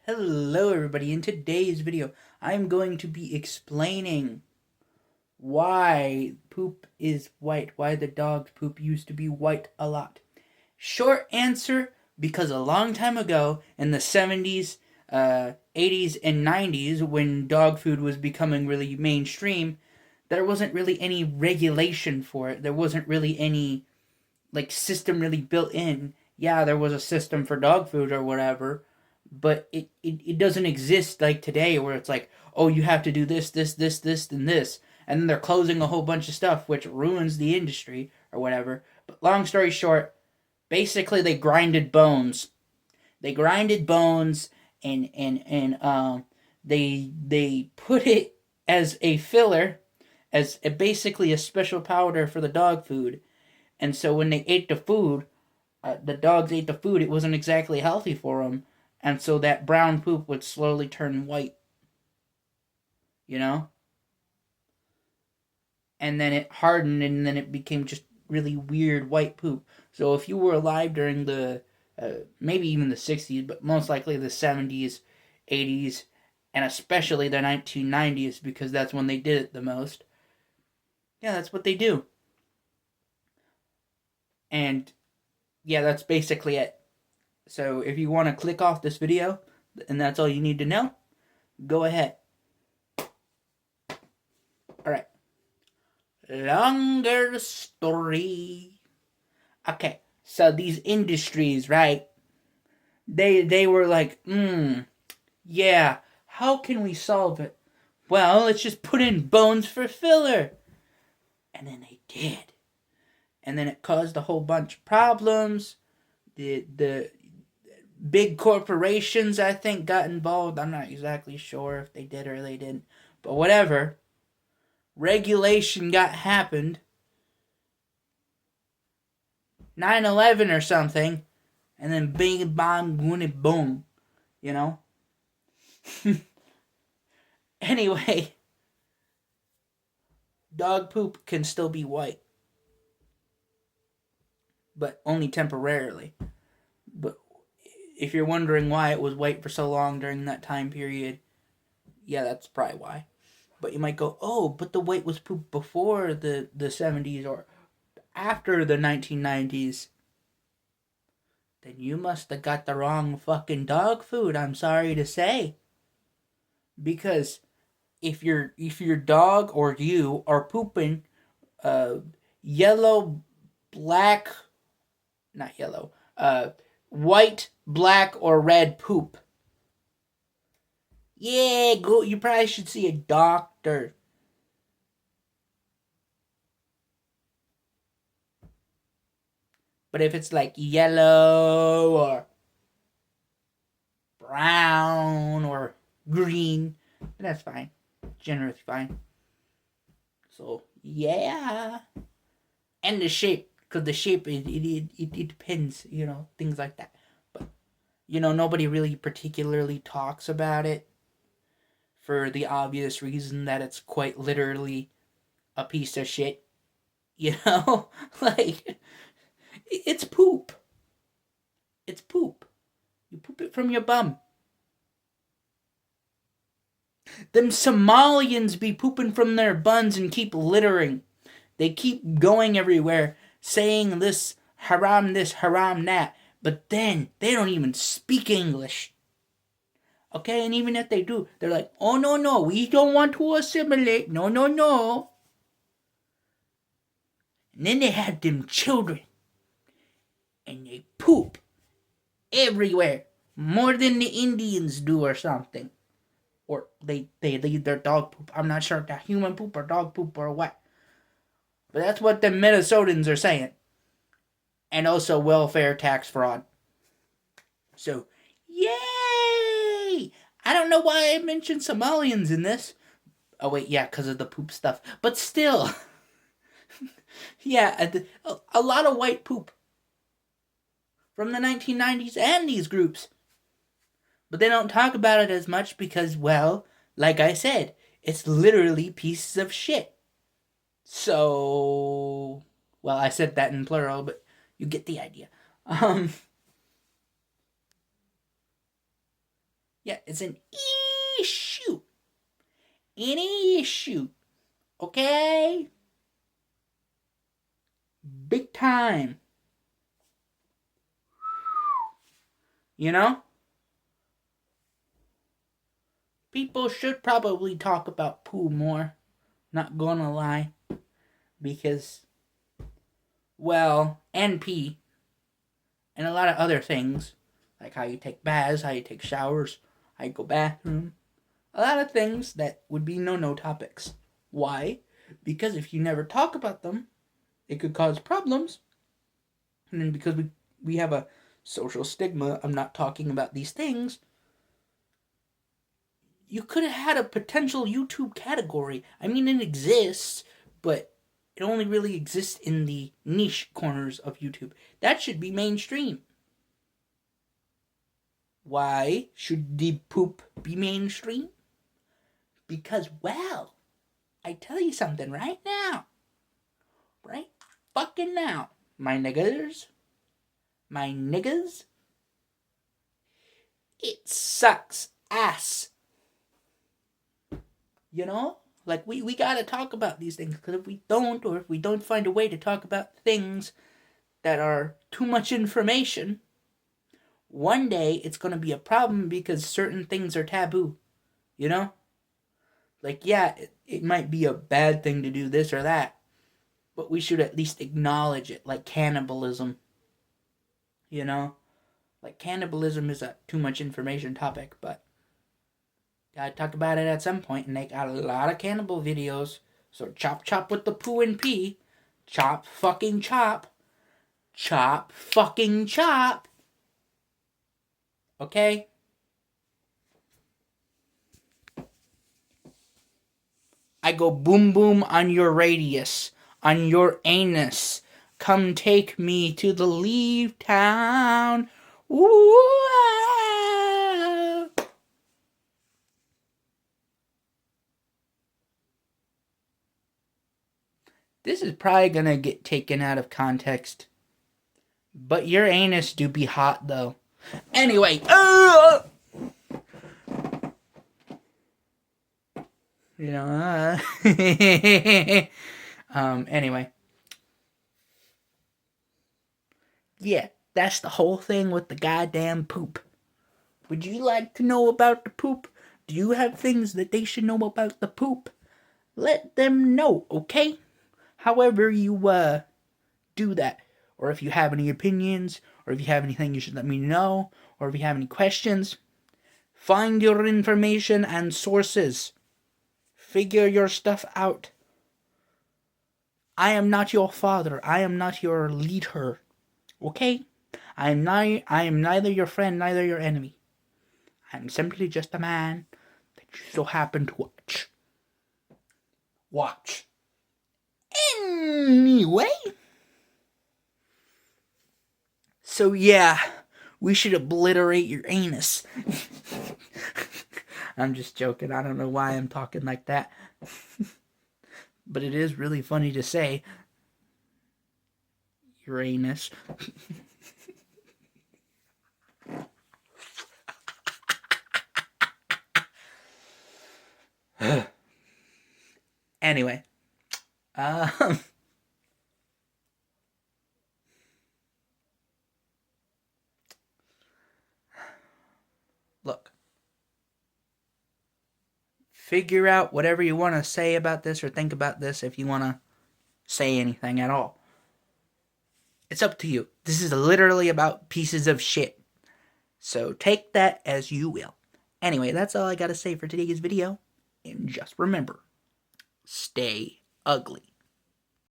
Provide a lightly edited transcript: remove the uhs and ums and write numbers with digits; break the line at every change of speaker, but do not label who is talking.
Hello everybody, in today's video I'm going to be explaining why poop is white, why the dog's poop used to be white a lot. Short answer, because a long time ago in the 70s, 80s, and 90s when dog food was becoming really mainstream, there wasn't really any regulation for it. There wasn't really any system really built in. Yeah, there was a system for dog food or whatever, but it doesn't exist like today where it's like, oh, you have to do this, and this. And then they're closing a whole bunch of stuff, which ruins the industry or whatever. But long story short, basically they grinded bones. They grinded bones and they put it as a filler, as basically a special powder for the dog food. And so when they ate the food, the dogs ate the food, it wasn't exactly healthy for them. And so that brown poop would slowly turn white. You know? And then it hardened and then it became just really weird white poop. So if you were alive during the, maybe even the 60s, but most likely the 70s, 80s, and especially the 1990s, because that's when they did it the most. Yeah, that's what they do. And yeah, that's basically it. So if you want to click off this video, and that's all you need to know, go ahead. Alright. Longer story. Okay, so these industries, right? They were like, yeah, how can we solve it? Well, let's just put in bones for filler. And then they did. And then it caused a whole bunch of problems. The big corporations, I think, got involved. I'm not exactly sure if they did or they didn't. But whatever. Regulation happened. 9/11 or something. And then bing, bang, boom. You know? Anyway. Dog poop can still be white. But only temporarily. But if you're wondering why it was white for so long during that time period, yeah, that's probably why. But you might go, oh, but the white was poop before the 70s or after the 1990s. Then you must have got the wrong fucking dog food, I'm sorry to say. Because if your dog or you are pooping yellow, black, not yellow, white, black, or red poop, yeah, go. You probably should see a doctor. But if it's like yellow or brown or green, then that's fine. Generally fine. So, yeah. And the shape. Because the shape, it depends, things like that. But, nobody really particularly talks about it. For the obvious reason that it's quite literally a piece of shit. Like, it's poop. It's poop. You poop it from your bum. Them Somalians be pooping from their buns and keep littering. They keep going everywhere, saying this, haram that. But then, they don't even speak English. Okay, and even if they do, they're like, oh, no, we don't want to assimilate. No. And then they have them children. And they poop everywhere. More than the Indians do or something. Or they leave their dog poop. I'm not sure if that's human poop or dog poop or what. But that's what the Minnesotans are saying. And also welfare tax fraud. So, yay! I don't know why I mentioned Somalians in this. Oh, wait, yeah, because of the poop stuff. But still. Yeah, a lot of white poop. From the 1990s and these groups. But they don't talk about it as much because, well, like I said, it's literally pieces of shit. So, well, I said that in plural, but you get the idea. Yeah, it's an issue. An issue. Okay? Big time. You know? People should probably talk about poo more. Not gonna lie. Because, well, and pee. And a lot of other things. Like how you take baths, how you take showers, how you go bathroom. A lot of things that would be no topics. Why? Because if you never talk about them, it could cause problems. And then because we have a social stigma of not talking about these things, you could have had a potential YouTube category. I mean, it exists, but it only really exists in the niche corners of YouTube. That should be mainstream. Why should the poop be mainstream? Because, well, I tell you something right now. Right fucking now. My niggas. It sucks ass. You know? Like, we gotta talk about these things. Because if we don't, or if we don't find a way to talk about things that are too much information, one day it's gonna be a problem because certain things are taboo. You know? Like, yeah, it might be a bad thing to do this or that, but we should at least acknowledge it, like cannibalism. You know? Like, cannibalism is a too much information topic, but gotta talk about it at some point, and they got a lot of cannibal videos. So chop with the poo and pee. Chop fucking chop. Chop fucking chop. Okay? I go boom boom on your radius, on your anus. Come take me to the leave town. Ooh. This is probably gonna get taken out of context. But your anus do be hot though. Anyway, you know, anyway. Yeah, that's the whole thing with the goddamn poop. Would you like to know about the poop? Do you have things that they should know about the poop? Let them know, okay? However you, do that. Or if you have any opinions, or if you have anything you should let me know, or if you have any questions, find your information and sources. Figure your stuff out. I am not your father. I am not your leader. Okay? I am neither your friend, neither your enemy. I am simply just a man that you so happen to watch. Watch. Anyway. So yeah, we should obliterate your anus. I'm just joking. I don't know why I'm talking like that. But it is really funny to say. Uranus. Anyway. Look. Figure out whatever you want to say about this or think about this if you want to say anything at all. It's up to you. This is literally about pieces of shit. So take that as you will. Anyway, that's all I gotta say for today's video. And just remember, stay ugly.